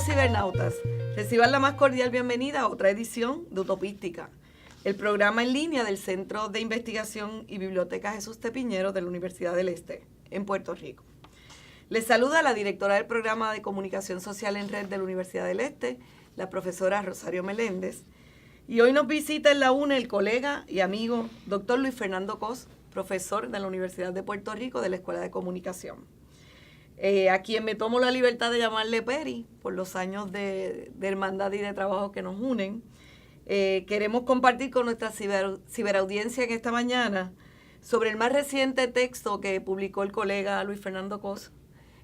Queridos cibernautas, reciban la más cordial bienvenida a otra edición de Utopística, el programa en línea del Centro de Investigación y Biblioteca Jesús T. Piñero de la Universidad del Este, en Puerto Rico. Les saluda la directora del Programa de Comunicación Social en Red de la Universidad del Este, la profesora Rosario Meléndez. Y hoy nos visita en la UNE el colega y amigo doctor Luis Fernando Cos, profesor de la Universidad de Puerto Rico de la Escuela de Comunicación. A quien me tomo la libertad de llamarle Peri, por los años de hermandad y de trabajo que nos unen. Queremos compartir con nuestra ciberaudiencia en esta mañana sobre el más reciente texto que publicó el colega Luis Fernando Cos,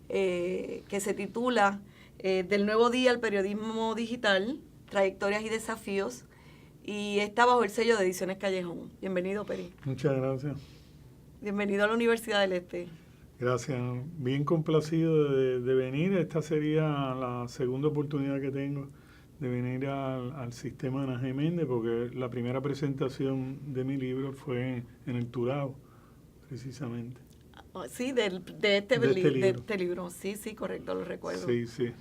que se titula Del nuevo día al periodismo digital, trayectorias y desafíos, y está bajo el sello de Ediciones Callejón. Bienvenido, Peri. Muchas gracias. Bienvenido a la Universidad del Este. Gracias. Bien complacido de venir. Esta sería la segunda oportunidad que tengo de venir al sistema Ana G. Méndez, porque la primera presentación de mi libro fue en el Turabo, precisamente. Sí, de este libro. Sí, correcto, lo recuerdo. Sí.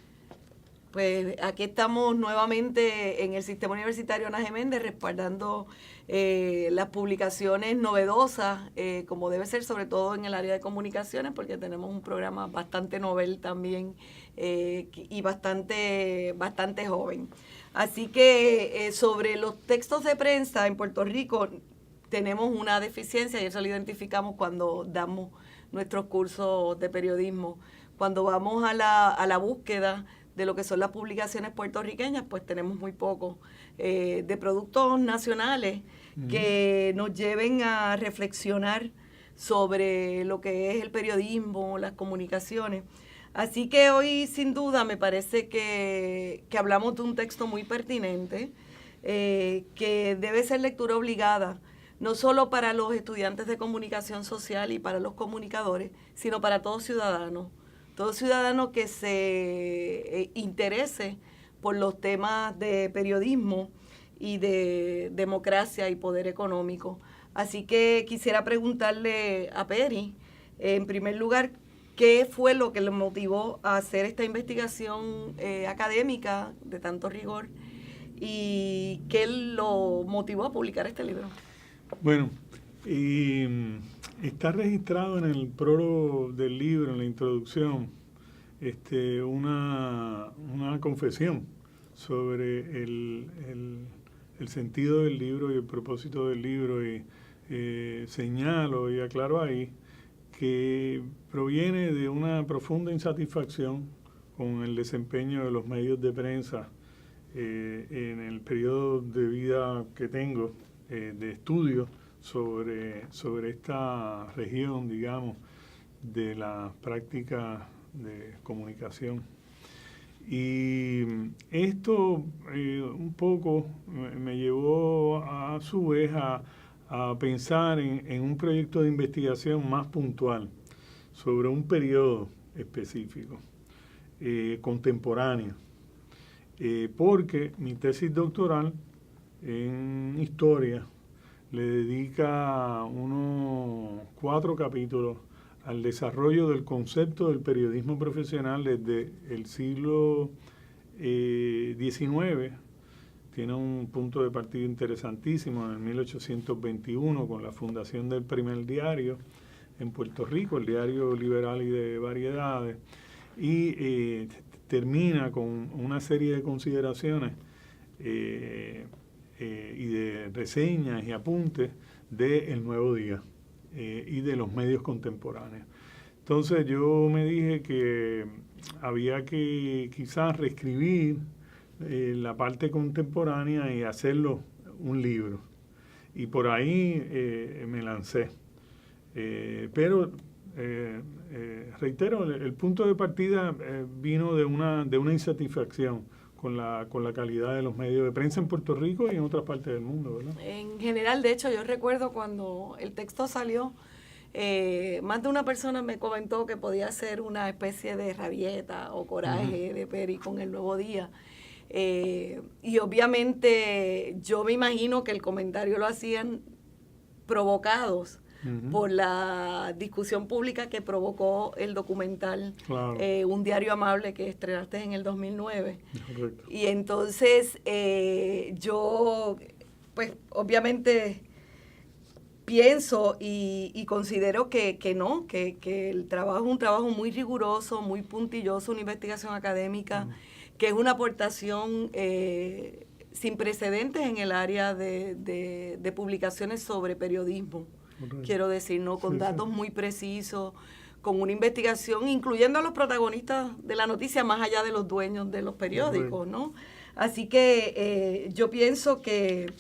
Pues aquí estamos nuevamente en el sistema universitario Ana G. Méndez respaldando las publicaciones novedosas, como debe ser, sobre todo en el área de comunicaciones, porque tenemos un programa bastante novel también y bastante joven. Así que sobre los textos de prensa en Puerto Rico tenemos una deficiencia, y eso lo identificamos cuando damos nuestros cursos de periodismo. Cuando vamos a la búsqueda de lo que son las publicaciones puertorriqueñas, pues tenemos muy poco de productos nacionales que nos lleven a reflexionar sobre lo que es el periodismo, las comunicaciones. Así que hoy, sin duda, me parece que hablamos de un texto muy pertinente, que debe ser lectura obligada, no solo para los estudiantes de comunicación social y para los comunicadores, sino para todo ciudadano que se interese por los temas de periodismo y de democracia y poder económico. Así que quisiera preguntarle a Peri, en primer lugar, ¿qué fue lo que le motivó a hacer esta investigación académica de tanto rigor y qué lo motivó a publicar este libro? Bueno, está registrado en el prólogo del libro, en la introducción, una confesión sobre el sentido del libro y el propósito del libro, y señalo y aclaro ahí que proviene de una profunda insatisfacción con el desempeño de los medios de prensa en el periodo de vida que tengo de estudio sobre esta región, digamos, de las prácticas de comunicación. Y esto un poco me llevó a su vez a pensar en un proyecto de investigación más puntual sobre un periodo específico, contemporáneo, porque mi tesis doctoral en historia le dedica unos 4 capítulos al desarrollo del concepto del periodismo profesional desde el siglo XIX. Tiene un punto de partida interesantísimo en 1821 con la fundación del primer diario en Puerto Rico, el Diario Liberal y de Variedades, y termina con una serie de consideraciones y de reseñas y apuntes de El Nuevo Día y de los medios contemporáneos. Entonces yo me dije que había que quizás reescribir la parte contemporánea y hacerlo un libro. Y por ahí me lancé. Pero reitero, el punto de partida vino de una insatisfacción con la calidad de los medios de prensa en Puerto Rico y en otras partes del mundo, ¿verdad? En general, de hecho, yo recuerdo cuando el texto salió, más de una persona me comentó que podía ser una especie de rabieta o coraje de Peri con El Nuevo Día. Y obviamente yo me imagino que el comentario lo hacían provocados por la discusión pública que provocó el documental Claro. Un diario amable que estrenaste en el 2009. Correcto. Y entonces yo, pues obviamente pienso y considero que no, que el trabajo es un trabajo muy riguroso, muy puntilloso, una investigación académica, que es una aportación sin precedentes en el área de publicaciones sobre periodismo. Correcto. Quiero decir, ¿no? Con Sí, datos sí. muy precisos, con una investigación, incluyendo a los protagonistas de la noticia, más allá de los dueños de los periódicos, ¿no? Así que yo pienso que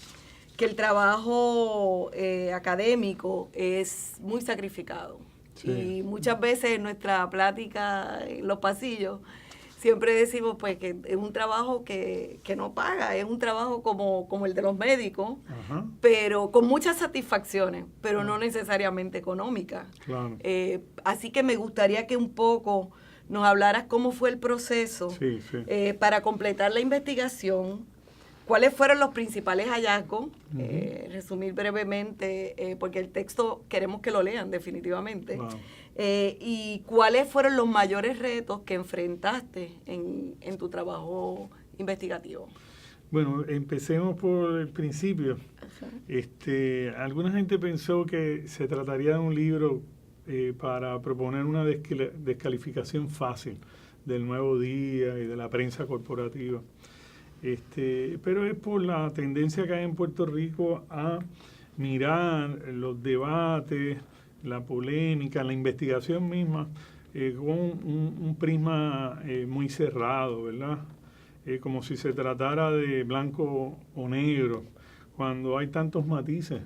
el trabajo académico es muy sacrificado. Sí. Y muchas veces en nuestra plática en los pasillos, siempre decimos pues que es un trabajo que no paga, es un trabajo como el de los médicos, Ajá. pero con muchas satisfacciones, pero no necesariamente económicas. Claro. Así que me gustaría que un poco nos hablaras cómo fue el proceso Sí, sí. para completar la investigación, cuáles fueron los principales hallazgos, resumir brevemente, porque el texto queremos que lo lean definitivamente, Claro. y cuáles fueron los mayores retos que enfrentaste en tu trabajo investigativo. Bueno, empecemos por el principio. Ajá. Alguna gente pensó que se trataría de un libro para proponer una descalificación fácil del Nuevo Día y de la prensa corporativa. Pero es por la tendencia que hay en Puerto Rico a mirar los debates, la polémica, la investigación misma, con un prisma muy cerrado, ¿verdad? Como si se tratara de blanco o negro, cuando hay tantos matices.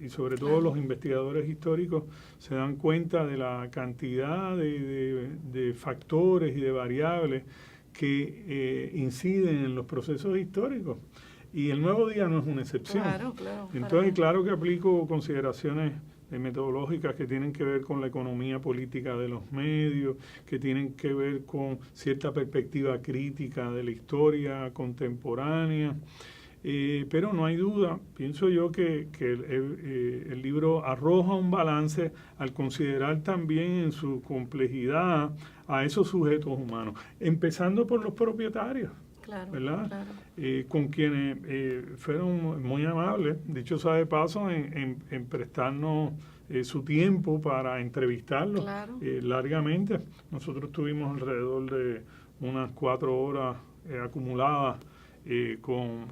Y sobre todo los investigadores históricos se dan cuenta de la cantidad de factores y de variables que inciden en los procesos históricos. Y el Nuevo Día no es una excepción. Claro, claro. Entonces, claro que aplico consideraciones metodológicas que tienen que ver con la economía política de los medios, que tienen que ver con cierta perspectiva crítica de la historia contemporánea. Pero no hay duda, pienso yo que el libro arroja un balance al considerar también en su complejidad a esos sujetos humanos, empezando por los propietarios, Claro, ¿verdad? claro. Con quienes fueron muy amables, dicho sea de paso, en prestarnos su tiempo para entrevistarlos Claro. largamente. Nosotros tuvimos alrededor de unas 4 horas acumuladas con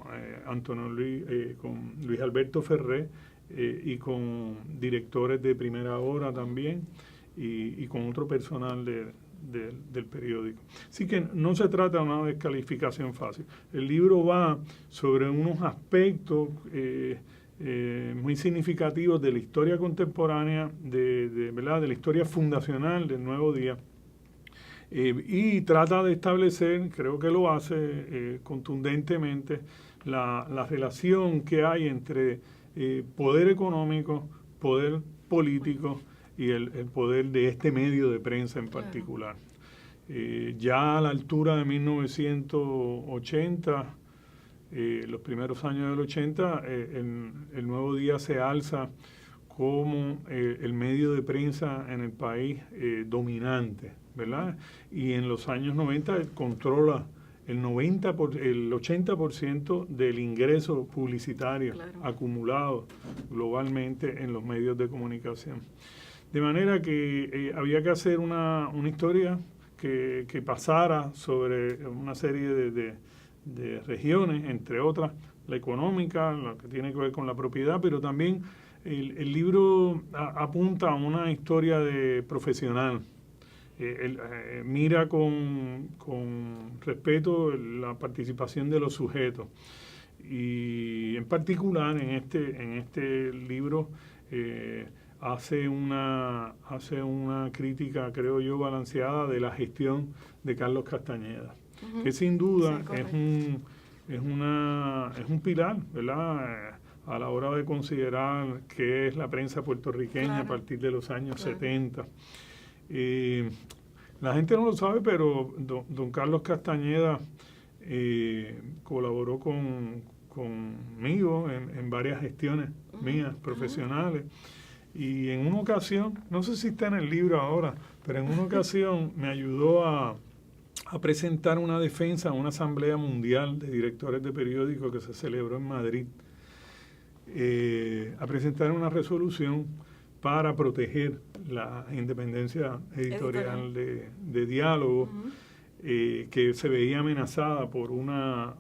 con Luis Alberto Ferré y con directores de Primera Hora también y con otro personal del periódico. Así que no se trata de una descalificación fácil. El libro va sobre unos aspectos muy significativos de la historia contemporánea, ¿verdad? De la historia fundacional del Nuevo Día. Y trata de establecer, creo que lo hace contundentemente, la relación que hay entre poder económico, poder político y el poder de este medio de prensa en particular. Ya a la altura de 1980, los primeros años del 80, el Nuevo Día se alza como el medio de prensa en el país dominante, ¿verdad? Y en los años 90 controla el 80% del ingreso publicitario acumulado globalmente en los medios de comunicación. De manera que había que hacer una historia que pasara sobre una serie de regiones, entre otras la económica, la que tiene que ver con la propiedad, pero también el libro apunta a una historia de profesional. Mira con respeto la participación de los sujetos. Y en particular en este libro hace una crítica, creo yo, balanceada de la gestión de Carlos Castañeda, que sin duda sí, es un pilar, ¿verdad? A la hora de considerar qué es la prensa puertorriqueña a partir de los años 70. La gente no lo sabe, pero don Carlos Castañeda colaboró conmigo en varias gestiones mías profesionales. Y en una ocasión, no sé si está en el libro ahora, pero en una ocasión me ayudó a presentar una defensa a una asamblea mundial de directores de periódicos que se celebró en Madrid, a presentar una resolución para proteger la independencia editorial de Diálogo, que se veía amenazada por una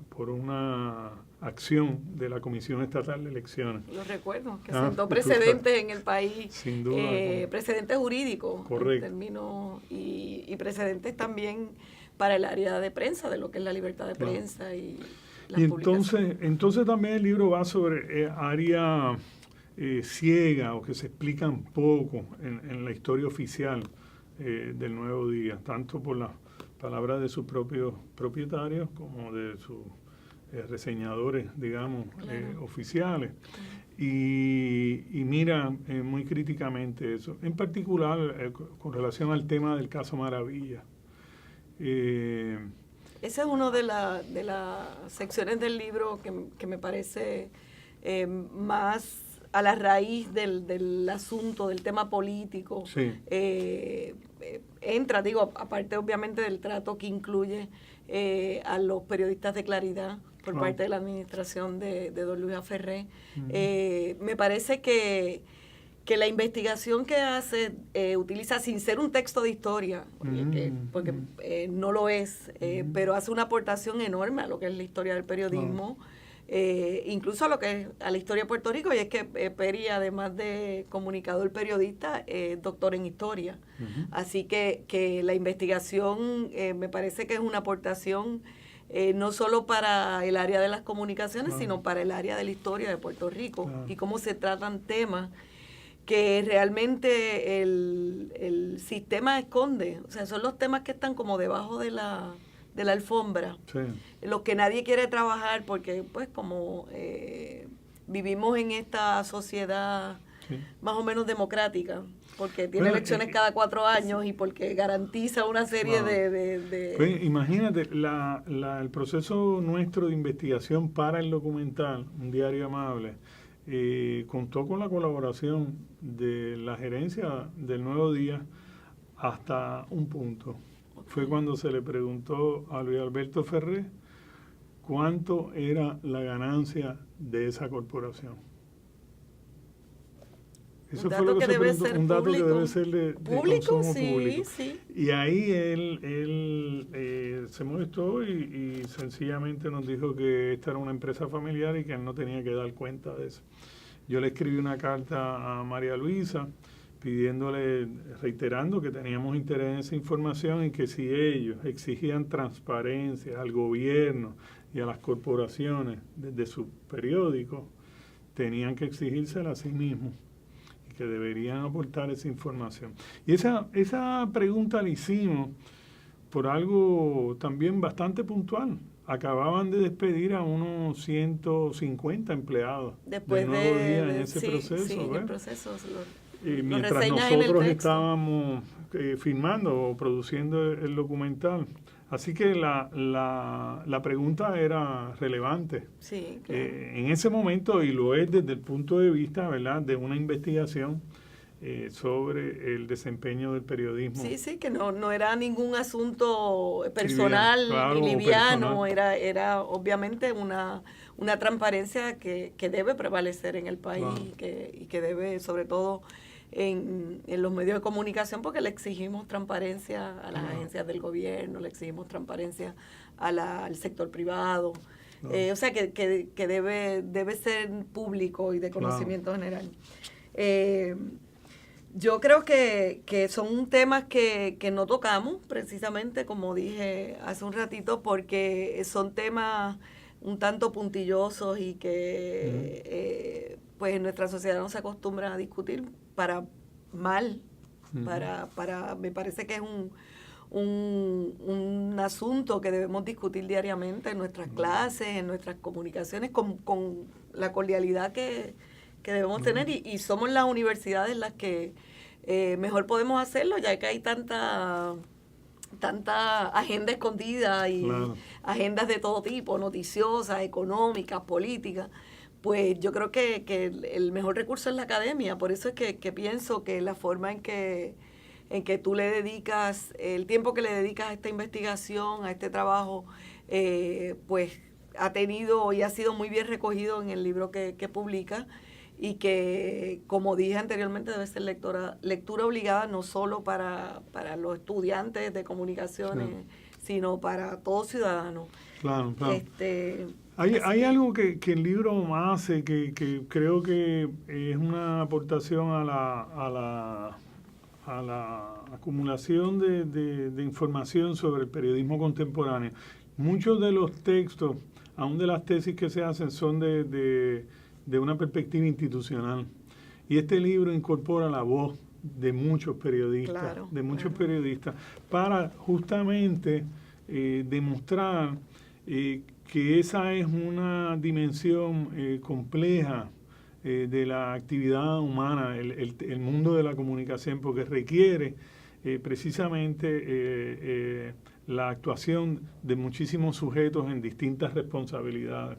acción de la Comisión Estatal de Elecciones. Lo recuerdo, que sentó precedentes en el país, sin duda, precedentes jurídicos, correcto, en términos, y precedentes también para el área de prensa, de lo que es la libertad de prensa y las publicaciones. Entonces también el libro va sobre área ciega o que se explican poco en la historia oficial del Nuevo Día, tanto por las palabras de sus propios propietarios como de sus reseñadores, digamos, oficiales. Y mira muy críticamente eso, en particular con relación al tema del caso Maravilla. Esa es una de las secciones del libro que me parece más a la raíz del asunto, del tema político. Sí. Entra, digo, aparte obviamente del trato que incluye a los periodistas de Claridad por parte de la administración de don Luis Aferré. Me parece que la investigación que hace utiliza, sin ser un texto de historia, porque no lo es, pero hace una aportación enorme a lo que es la historia del periodismo, incluso a lo que es a la historia de Puerto Rico, y es que Peri, además de comunicador periodista, es doctor en historia. Así que la investigación me parece que es una aportación no solo para el área de las comunicaciones, sino para el área de la historia de Puerto Rico, y cómo se tratan temas que realmente el sistema esconde. O sea, son los temas que están como debajo de la alfombra, los que nadie quiere trabajar porque, pues, como vivimos en esta sociedad más o menos democrática, porque tiene elecciones cada 4 años y porque garantiza una serie de... Pues, imagínate, el proceso nuestro de investigación para el documental, Un Diario Amable, contó con la colaboración de la gerencia del Nuevo Día hasta un punto. Fue cuando se le preguntó a Luis Alberto Ferré cuánto era la ganancia de esa corporación. Eso fue lo que se preguntó, un dato que debe ser de consumo público. Sí. Y ahí él se molestó y sencillamente nos dijo que esta era una empresa familiar y que él no tenía que dar cuenta de eso. Yo le escribí una carta a María Luisa reiterando que teníamos interés en esa información y que si ellos exigían transparencia al gobierno y a las corporaciones desde su periódico, tenían que exigírsela a sí mismos y que deberían aportar esa información. Y esa pregunta la hicimos por algo también bastante puntual. Acababan de despedir a unos 150 empleados después del Nuevo Día en ese proceso. Sí, en el proceso. Mientras nosotros estábamos filmando o produciendo el documental. Así que la pregunta era relevante. Sí, claro. En ese momento, y lo es desde el punto de vista, ¿verdad?, de una investigación sobre el desempeño del periodismo. Sí, que no era ningún asunto personal ni liviano, era obviamente una transparencia que debe prevalecer en el país, y que debe, sobre todo en los medios de comunicación, porque le exigimos transparencia a las agencias del gobierno, le exigimos transparencia al sector privado. O sea, que debe ser público y de conocimiento general. Yo creo que son temas que no tocamos, precisamente, como dije hace un ratito, porque son temas un tanto puntillosos y que pues en nuestra sociedad no se acostumbran a discutir para mal. Me parece que es un asunto que debemos discutir diariamente en nuestras clases, en nuestras comunicaciones, con la cordialidad que debemos tener, y somos las universidades las que mejor podemos hacerlo, ya que hay tanta agenda escondida y agendas de todo tipo, noticiosas, económicas, políticas, pues yo creo que el mejor recurso es la academia. Por eso es que pienso que la forma en que tú le dedicas, el tiempo que le dedicas a esta investigación, a este trabajo, pues ha tenido y ha sido muy bien recogido en el libro que publica, y que, como dije anteriormente, debe ser lectura obligada no solo para los estudiantes de comunicaciones, sino para todo ciudadano. Claro. Hay algo que el libro hace que creo que es una aportación a la acumulación de información sobre el periodismo contemporáneo. Muchos de los textos, aún de las tesis que se hacen, son de una perspectiva institucional. Y este libro incorpora la voz de muchos periodistas, periodistas, para justamente demostrar que esa es una dimensión compleja de la actividad humana, el mundo de la comunicación, porque requiere precisamente la actuación de muchísimos sujetos en distintas responsabilidades.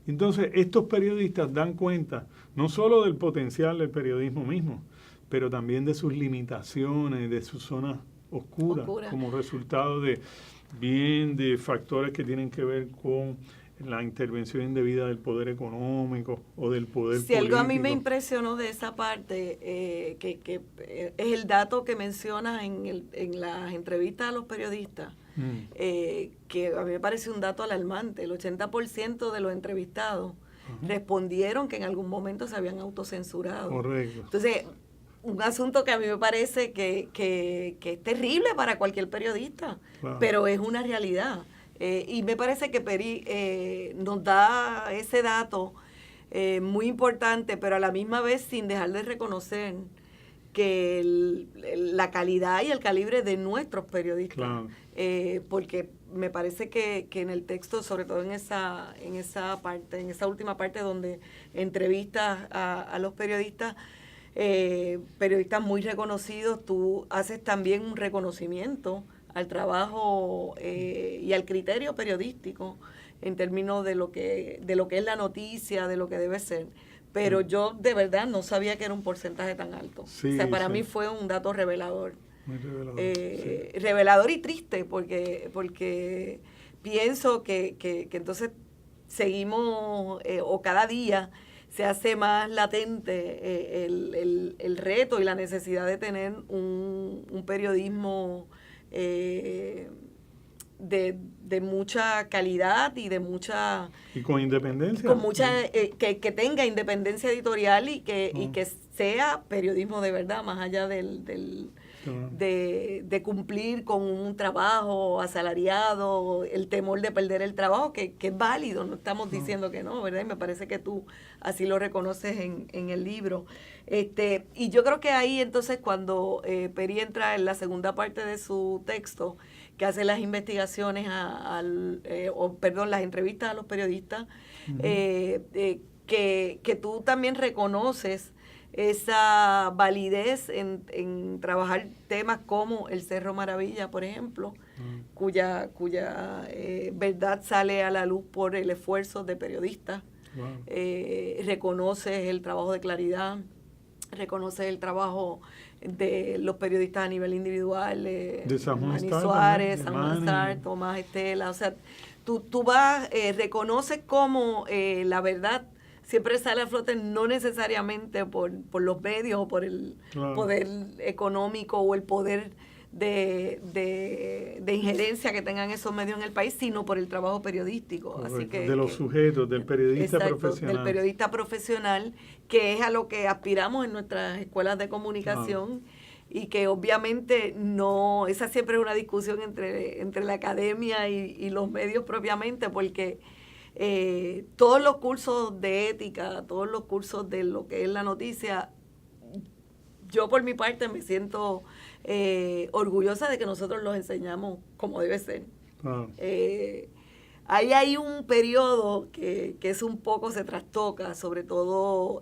Entonces, estos periodistas dan cuenta no solo del potencial del periodismo mismo, pero también de sus limitaciones, de sus zonas oscuras, como resultado de factores que tienen que ver con la intervención indebida del poder económico o del poder político. Algo a mí me impresionó de esa parte, que es el dato que mencionas en las entrevistas a los periodistas, que a mí me parece un dato alarmante. El 80% de los entrevistados respondieron que en algún momento se habían autocensurado. Correcto. Entonces, un asunto que a mí me parece que es terrible para cualquier periodista, pero es una realidad. Y me parece que Peri nos da ese dato muy importante, pero a la misma vez sin dejar de reconocer que la calidad y el calibre de nuestros periodistas, porque me parece que en el texto, sobre todo en esa parte, en esa última parte donde entrevistas a los periodistas muy reconocidos, tú haces también un reconocimiento al trabajo y al criterio periodístico en términos de lo que es la noticia, de lo que debe ser. Pero yo de verdad no sabía que era un porcentaje tan alto. Para mí fue un dato revelador. Muy revelador. Revelador y triste, porque pienso que entonces seguimos, o cada día se hace más latente el reto y la necesidad de tener un periodismo de mucha calidad y de mucha... Y con independencia. Con mucha, que tenga independencia editorial y que sea periodismo de verdad, más allá de cumplir con un trabajo asalariado, el temor de perder el trabajo, que es válido, no estamos diciendo que no, ¿verdad? Y me parece que tú así lo reconoces en el libro. Y yo creo que ahí entonces cuando Peri entra en la segunda parte de su texto, que hace las investigaciones las entrevistas a los periodistas, que tú también reconoces esa validez en trabajar temas como el Cerro Maravilla, por ejemplo, cuya verdad sale a la luz por el esfuerzo de periodistas. Reconoces el trabajo de Claridad, reconoces el trabajo de los periodistas a nivel individual, de San Juan Suárez, San Juan Star, Tomás Estela. O sea, tú vas, reconoces cómo la verdad siempre sale a flote, no necesariamente por los medios o por el poder económico o el poder de injerencia que tengan esos medios en el país, sino por el trabajo periodístico. Así que, de los sujetos, del periodista profesional. Del periodista profesional, que es a lo que aspiramos en nuestras escuelas de comunicación, y que obviamente no, esa siempre es una discusión entre la academia y los medios propiamente, porque todos los cursos de ética, todos los cursos de lo que es la noticia, yo por mi parte me siento orgullosa de que nosotros los enseñamos como debe ser. Ahí hay un periodo que es un poco, se trastoca, sobre todo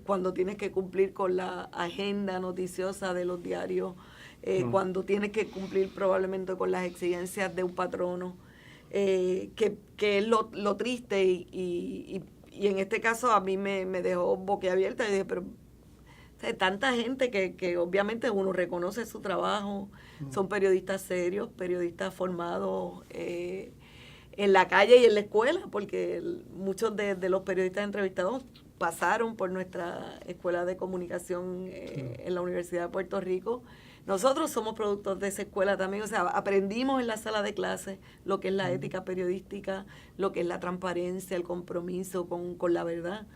cuando tienes que cumplir con la agenda noticiosa de los diarios, cuando tienes que cumplir probablemente con las exigencias de un patrono, que es lo triste y y en este caso a mí me dejó boquiabierta y dije, pero o sea, tanta gente que obviamente uno reconoce su trabajo, son periodistas serios, periodistas formados en la calle y en la escuela, porque muchos de los periodistas entrevistados pasaron por nuestra escuela de comunicación en la Universidad de Puerto Rico. Nosotros somos productos de esa escuela también, o sea, aprendimos en la sala de clases lo que es la ética periodística, lo que es la transparencia, el compromiso con la verdad.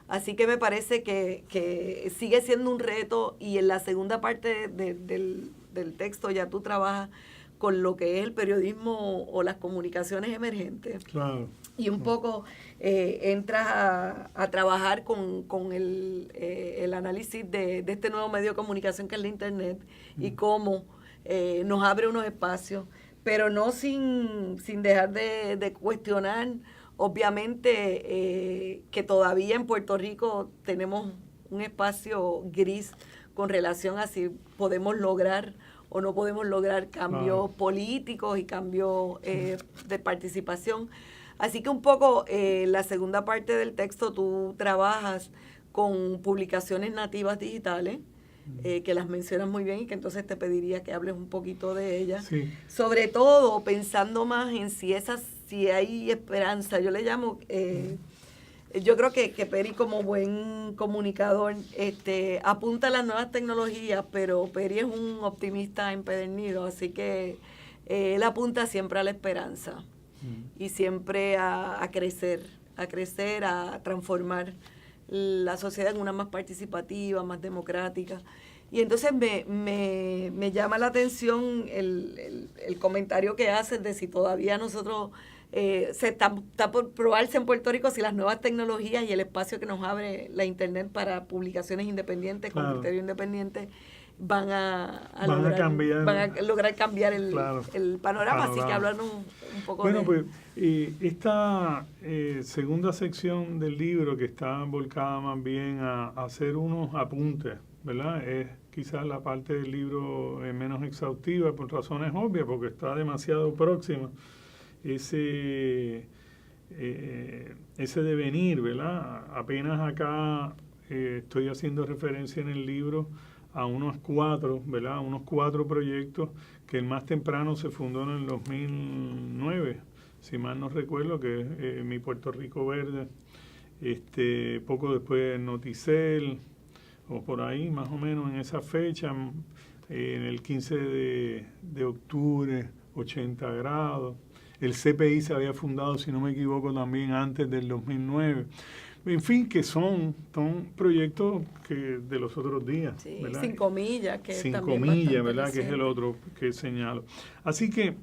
Así que me parece que sigue siendo un reto, y en la segunda parte del texto ya tú trabajas con lo que es el periodismo o las comunicaciones emergentes. Claro. Y un poco entras a trabajar con el análisis de este nuevo medio de comunicación que es la Internet y cómo nos abre unos espacios, pero no sin dejar de cuestionar, obviamente, que todavía en Puerto Rico tenemos un espacio gris con relación a si podemos lograr o no podemos lograr cambios políticos y cambios de participación. Así que un poco la segunda parte del texto tú trabajas con publicaciones nativas digitales, que las mencionas muy bien y que entonces te pediría que hables un poquito de ellas. Sí. Sobre todo pensando más en si hay esperanza. Yo le llamo, yo creo que Peri, como buen comunicador, apunta a las nuevas tecnologías, pero Peri es un optimista empedernido, así que él apunta siempre a la esperanza y siempre a crecer, a transformar la sociedad en una más participativa, más democrática. Y entonces me llama la atención el comentario que haces de si todavía nosotros, está por probarse en Puerto Rico si las nuevas tecnologías y el espacio que nos abre la Internet para publicaciones independientes, con criterio independiente, van a lograr cambiar el panorama. Así que háblanos un poco de... Pues esta segunda sección del libro, que está volcada más bien a hacer unos apuntes, ¿verdad? Es quizás la parte del libro menos exhaustiva por razones obvias, porque está demasiado próxima ese devenir, ¿verdad? Apenas acá estoy haciendo referencia en el libro a unos cuatro proyectos, que el más temprano se fundó en el 2009, si mal no recuerdo, que es Mi Puerto Rico Verde, poco después Noticel, o por ahí más o menos en esa fecha, en el 15 de octubre, 80 grados. El CPI se había fundado, si no me equivoco, también antes del 2009. En fin, que son proyectos que de los otros días. Sí, 5 millas, que 5 millas, ¿verdad? Que es el otro que señalo. Así que,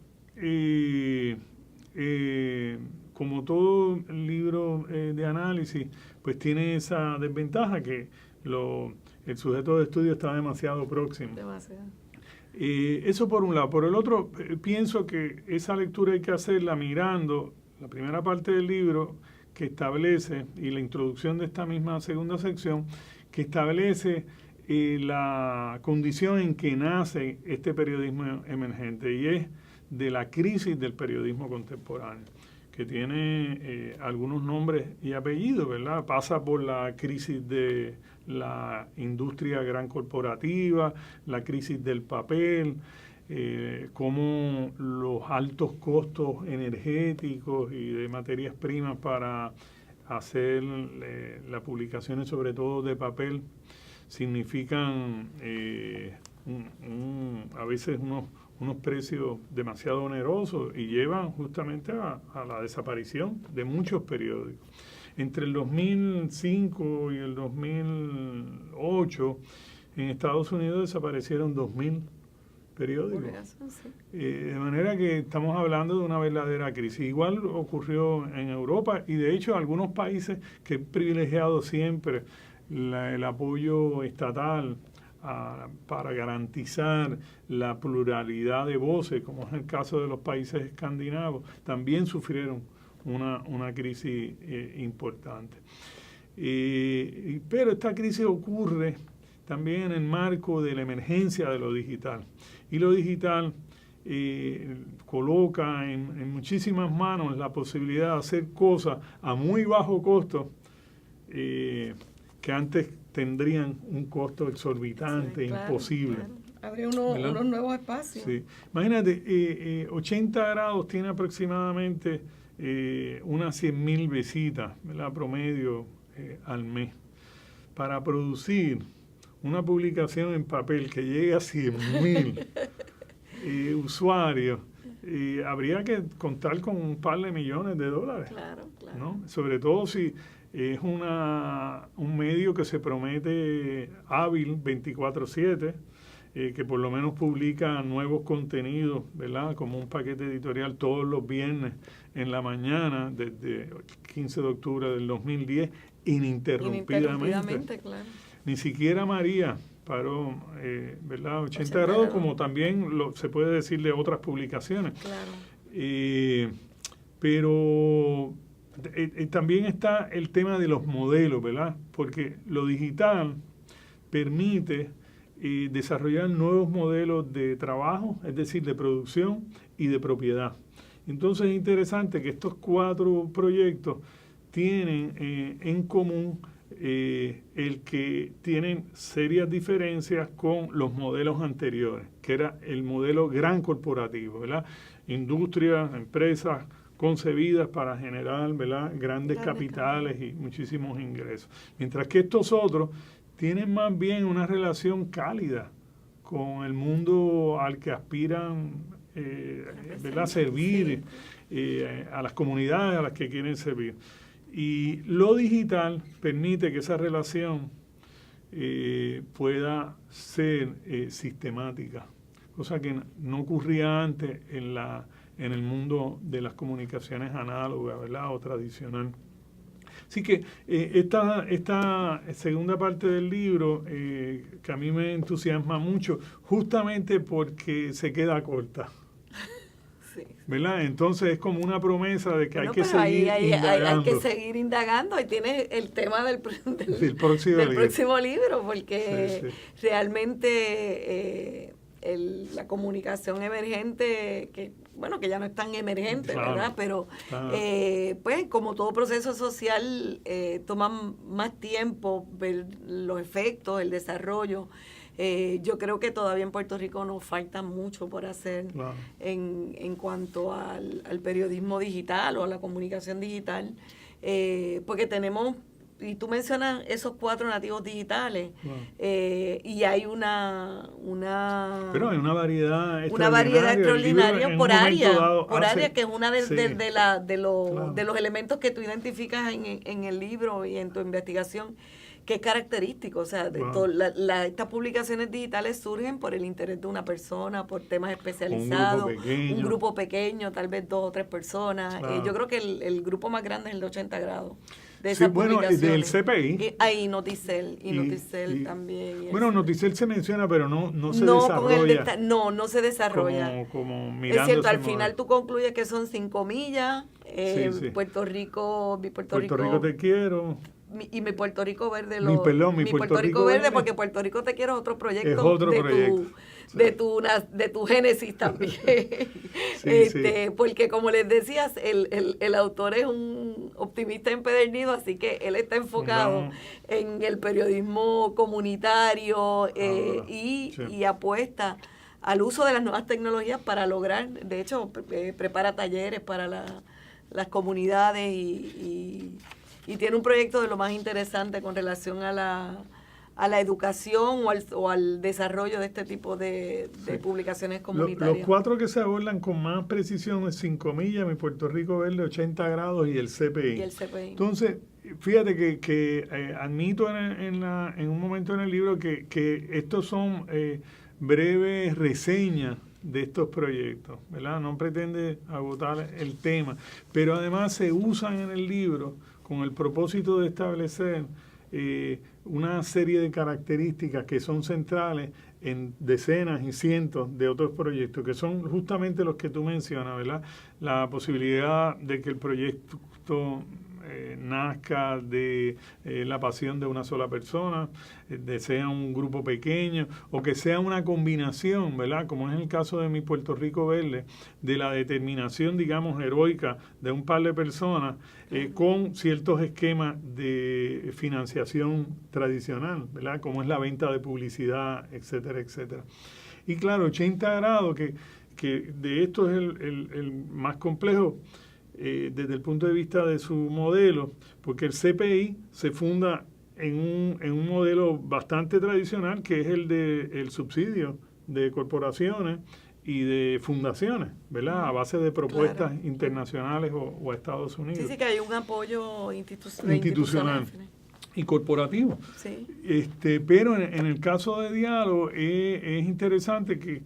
como todo libro de análisis, pues tiene esa desventaja que el sujeto de estudio está demasiado próximo. Demasiado. Eso por un lado. Por el otro, pienso que esa lectura hay que hacerla mirando la primera parte del libro, que establece, y la introducción de esta misma segunda sección, que establece la condición en que nace este periodismo emergente, y es de la crisis del periodismo contemporáneo, que tiene algunos nombres y apellidos, ¿verdad? Pasa por la crisis de la industria gran corporativa, la crisis del papel, cómo los altos costos energéticos y de materias primas para hacer las publicaciones, sobre todo de papel, significan a veces unos precios demasiado onerosos y llevan justamente a la desaparición de muchos periódicos. Entre el 2005 y el 2008, en Estados Unidos desaparecieron 2.000 periódicos. De manera que estamos hablando de una verdadera crisis. Igual ocurrió en Europa, y de hecho algunos países que han privilegiado siempre el apoyo estatal para garantizar la pluralidad de voces, como es el caso de los países escandinavos, también sufrieron una crisis importante. Pero esta crisis ocurre también en el marco de la emergencia de lo digital. Y lo digital coloca en muchísimas manos la posibilidad de hacer cosas a muy bajo costo que antes tendrían un costo exorbitante, imposible. Claro. Abre unos nuevos espacios. Sí. Imagínate, 80 grados tiene aproximadamente unas 100.000 visitas, ¿verdad? Promedio al mes. Para producir una publicación en papel que llegue a 100.000 usuarios, habría que contar con un par de millones de dólares. Claro. ¿No? Sobre todo si es un medio que se promete hábil 24/7, que por lo menos publica nuevos contenidos, ¿verdad? Como un paquete editorial todos los viernes en la mañana, desde el 15 de octubre del 2010, ininterrumpidamente. Claro. Ni siquiera María paró, ¿verdad? 80 grados, como también se puede decir de otras publicaciones. Claro. Pero también está el tema de los modelos, ¿verdad? Porque lo digital permite desarrollar nuevos modelos de trabajo, es decir, de producción y de propiedad. Entonces es interesante que estos 4 proyectos tienen en común el que tienen serias diferencias con los modelos anteriores, que era el modelo gran corporativo, ¿verdad? Industrias, empresas concebidas para generar, ¿verdad?, grandes capitales y muchísimos ingresos. Mientras que estos otros tienen más bien una relación cálida con el mundo al que aspiran, ¿verdad?, servir, a las comunidades a las que quieren servir. Y lo digital permite que esa relación pueda ser sistemática, cosa que no ocurría antes en el mundo de las comunicaciones análogas, ¿verdad?, o tradicional. Así que esta segunda parte del libro, que a mí me entusiasma mucho, justamente porque se queda corta. Sí. ¿Verdad? Entonces es como una promesa de que hay que seguir indagando. Hay que seguir indagando, y tiene el tema del próximo libro, porque sí. Realmente la comunicación emergente, que ya no es tan emergente, claro, ¿verdad? Pero pues como todo proceso social toma más tiempo ver los efectos, el desarrollo. Yo creo que todavía en Puerto Rico nos falta mucho por hacer, claro, en cuanto al periodismo digital o a la comunicación digital, porque tenemos, y tú mencionas esos 4 nativos digitales, wow, y hay pero hay una variedad extraordinaria por área, que es una sí, de los claro, elementos que tú identificas en el libro y en tu investigación, que es característico. O sea, wow, estas publicaciones digitales surgen por el interés de una persona, por temas especializados, un grupo pequeño, tal vez 2 o 3 personas. Claro. Yo creo que el grupo más grande es el de 80 grados. De esas del CPI. Ahí Noticel, Noticel también. Bueno, Noticel se menciona, pero no se desarrolla. No se desarrolla. Como es cierto, al final tú concluyes que son 5 millas, sí. Puerto Rico te quiero. Y mi Puerto Rico Verde, mi Puerto Rico Verde, porque Puerto Rico te quiero es otro proyecto, es otro proyecto. De tu génesis también. Sí. Porque como les decías, el autor es un optimista empedernido, así que él está enfocado en el periodismo comunitario y apuesta al uso de las nuevas tecnologías para lograr, de hecho, prepara talleres para las comunidades y tiene un proyecto de lo más interesante con relación a la educación o al desarrollo de este tipo de publicaciones comunitarias. Los 4 que se abordan con más precisión es 5 millas, mi Puerto Rico Verde, 80 grados y el CPI. Entonces, fíjate que admito en un momento en el libro que estos son breves reseñas de estos proyectos, ¿verdad? No pretende agotar el tema, pero además se usan en el libro con el propósito de establecer una serie de características que son centrales en decenas y cientos de otros proyectos, que son justamente los que tú mencionas, ¿verdad? La posibilidad de que el proyecto nazca de la pasión de una sola persona, de sea un grupo pequeño, o que sea una combinación, ¿verdad? Como es el caso de mi Puerto Rico Verde, de la determinación, digamos, heroica de un par de personas con ciertos esquemas de financiación tradicional, ¿verdad? Como es la venta de publicidad, etcétera, etcétera. Y claro, 80 grados, que de esto es el más complejo desde el punto de vista de su modelo, porque el CPI se funda en un modelo bastante tradicional, que es el del subsidio de corporaciones y de fundaciones, ¿verdad? A base de propuestas internacionales o a Estados Unidos. Sí, que hay un apoyo institucional y corporativo. Sí. Pero en el caso de diálogo es interesante que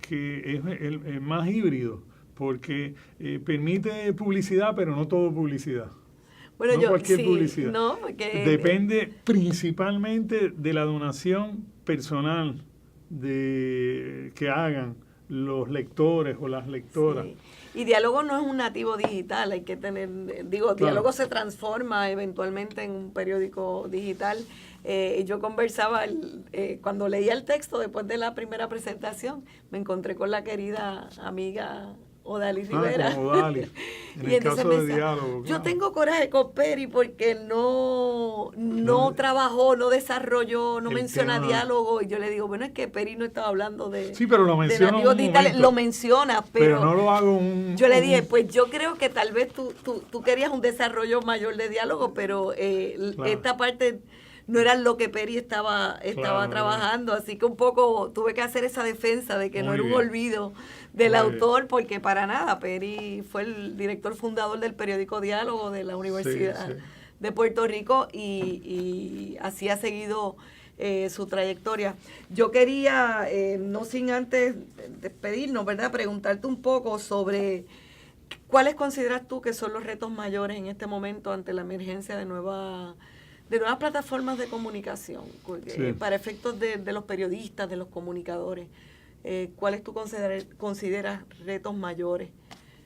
es el más híbrido, porque permite publicidad, pero no todo publicidad. Bueno, no cualquier publicidad. No, porque depende principalmente de la donación personal que hagan los lectores o las lectoras. Sí. Y Diálogo no es un nativo digital, hay que tener, claro. Diálogo se transforma eventualmente en un periódico digital. Yo conversaba, cuando leía el texto después de la primera presentación, me encontré con la querida amiga Odalis Rivera. Con Odalis, en el caso de Diálogo. Yo tengo coraje con Peri porque no trabajó, no desarrolló, no menciona diálogo. Y yo le digo, bueno, es que Peri no estaba hablando de... Sí, pero lo menciona lo menciona, pero no lo hago yo le dije, pues yo creo que tal vez tú querías un desarrollo mayor de diálogo, pero claro. Esta parte no era lo que Peri estaba claro, trabajando, así que un poco tuve que hacer esa defensa de que no era un olvido del autor, porque para nada, Peri fue el director fundador del periódico Diálogo de la Universidad de Puerto Rico y así ha seguido su trayectoria. Yo quería, no sin antes despedirnos, ¿verdad?, preguntarte un poco sobre cuáles consideras tú que son los retos mayores en este momento ante la emergencia de nuevas plataformas de comunicación, para efectos de los periodistas, de los comunicadores. ¿Cuáles tú consideras retos mayores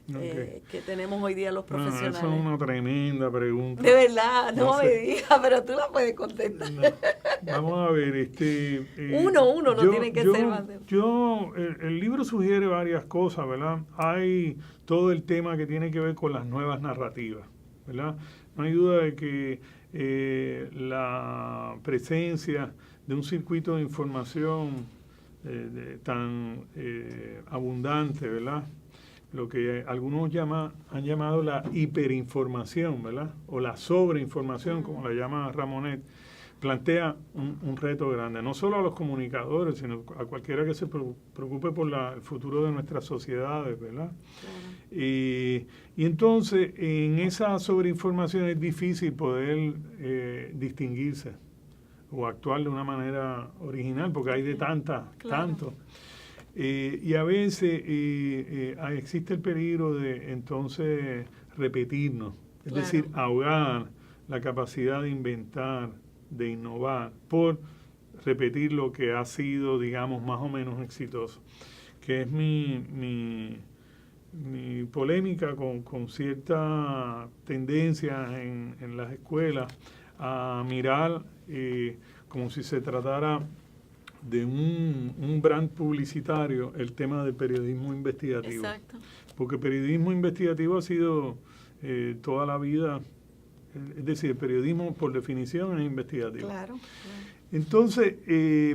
que tenemos hoy día los profesionales? Esa es una tremenda pregunta. De verdad, no me digas, pero tú la puedes contestar. No. Vamos a ver, uno no tiene que ser más de... El libro sugiere varias cosas, ¿verdad? Hay todo el tema que tiene que ver con las nuevas narrativas, ¿verdad? No hay duda de que la presencia de un circuito de información tan abundante, ¿verdad? Lo que algunos han llamado la hiperinformación, ¿verdad? O la sobreinformación, como la llama Ramonet, plantea un reto grande, no solo a los comunicadores, sino a cualquiera que se preocupe por el futuro de nuestras sociedades, ¿verdad? Claro. Y entonces, en esa sobreinformación es difícil poder distinguirse o actuar de una manera original, porque hay de tanto. Y a veces existe el peligro de entonces repetirnos, es decir, ahogar la capacidad de inventar, de innovar, por repetir lo que ha sido, digamos, más o menos exitoso, que es mi polémica con cierta tendencia en las escuelas a mirar como si se tratara de un brand publicitario el tema del periodismo investigativo. Exacto. Porque el periodismo investigativo ha sido toda la vida, es decir, el periodismo por definición es investigativo. Claro. Entonces,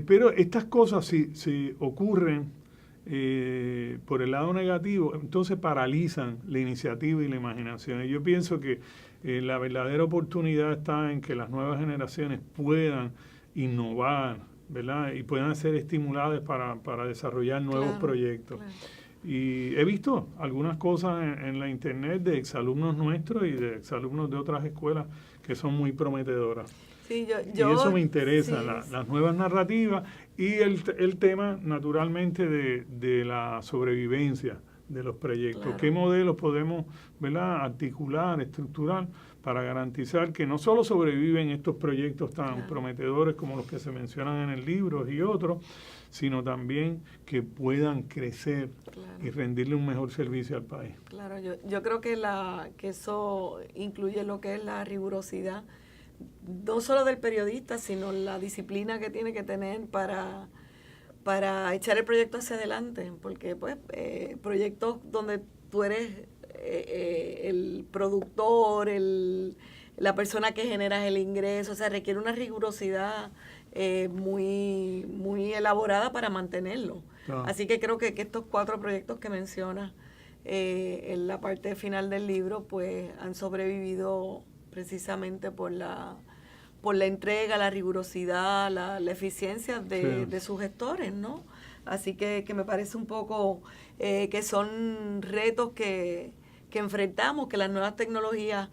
pero estas cosas si ocurren por el lado negativo, entonces paralizan la iniciativa y la imaginación. Y yo pienso que la verdadera oportunidad está en que las nuevas generaciones puedan innovar, ¿verdad? Y puedan ser estimuladas para desarrollar nuevos proyectos. Claro. Y he visto algunas cosas en la internet de exalumnos nuestros y de exalumnos de otras escuelas que son muy prometedoras. Sí, y eso me interesa, las nuevas narrativas y el tema naturalmente de la sobrevivencia de los proyectos. Claro. ¿Qué modelos podemos, ¿verdad?, articular, estructurar para garantizar que no solo sobreviven estos proyectos tan prometedores como los que se mencionan en el libro y otros, sino también que puedan crecer y rendirle un mejor servicio al país. Claro, yo creo que eso incluye lo que es la rigurosidad, no solo del periodista, sino la disciplina que tiene que tener para echar el proyecto hacia adelante, porque pues proyectos donde tú eres el productor, la persona que genera el ingreso, o sea, requiere una rigurosidad muy, muy elaborada para mantenerlo. Así que creo que estos 4 proyectos que mencionas en la parte final del libro, pues han sobrevivido precisamente por la entrega, la rigurosidad, la eficiencia de sus gestores, ¿no? Así que me parece un poco que son retos que enfrentamos, que las nuevas tecnologías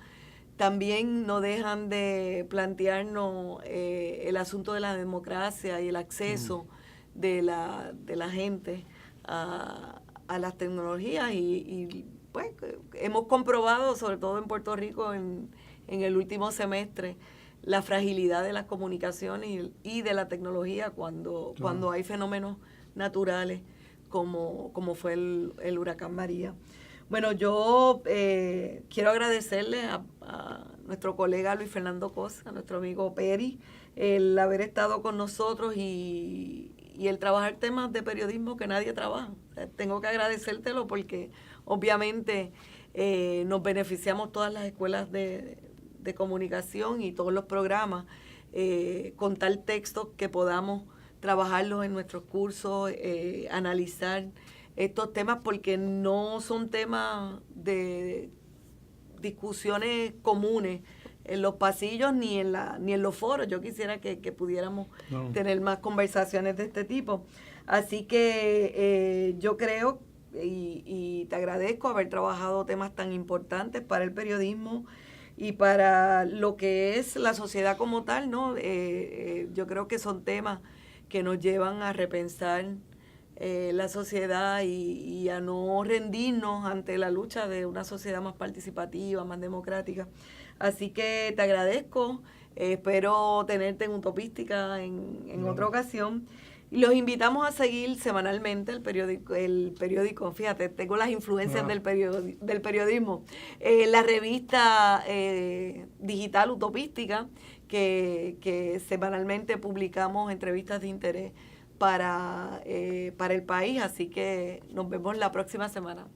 también no dejan de plantearnos el asunto de la democracia y el acceso de la gente a las tecnologías y pues hemos comprobado, sobre todo en Puerto Rico en el último semestre, la fragilidad de las comunicaciones y de la tecnología cuando hay fenómenos naturales como fue el huracán María. Bueno, yo quiero agradecerle a nuestro colega Luis Fernando Cos, a nuestro amigo Peri, el haber estado con nosotros y el trabajar temas de periodismo que nadie trabaja. Tengo que agradecértelo porque obviamente nos beneficiamos todas las escuelas de comunicación y todos los programas con tal texto que podamos trabajarlos en nuestros cursos, analizar estos temas porque no son temas de discusiones comunes en los pasillos ni en los foros. Yo quisiera que pudiéramos tener más conversaciones de este tipo. Así que yo creo y te agradezco haber trabajado temas tan importantes para el periodismo y para lo que es la sociedad como tal, ¿no? Yo creo que son temas que nos llevan a repensar la sociedad y a no rendirnos ante la lucha de una sociedad más participativa, más democrática. Así que te agradezco, espero tenerte en Utopística en otra ocasión. Y los invitamos a seguir semanalmente el periódico, fíjate, tengo las influencias del periodismo, la revista digital Utopística, que semanalmente publicamos entrevistas de interés para el país, así que nos vemos la próxima semana.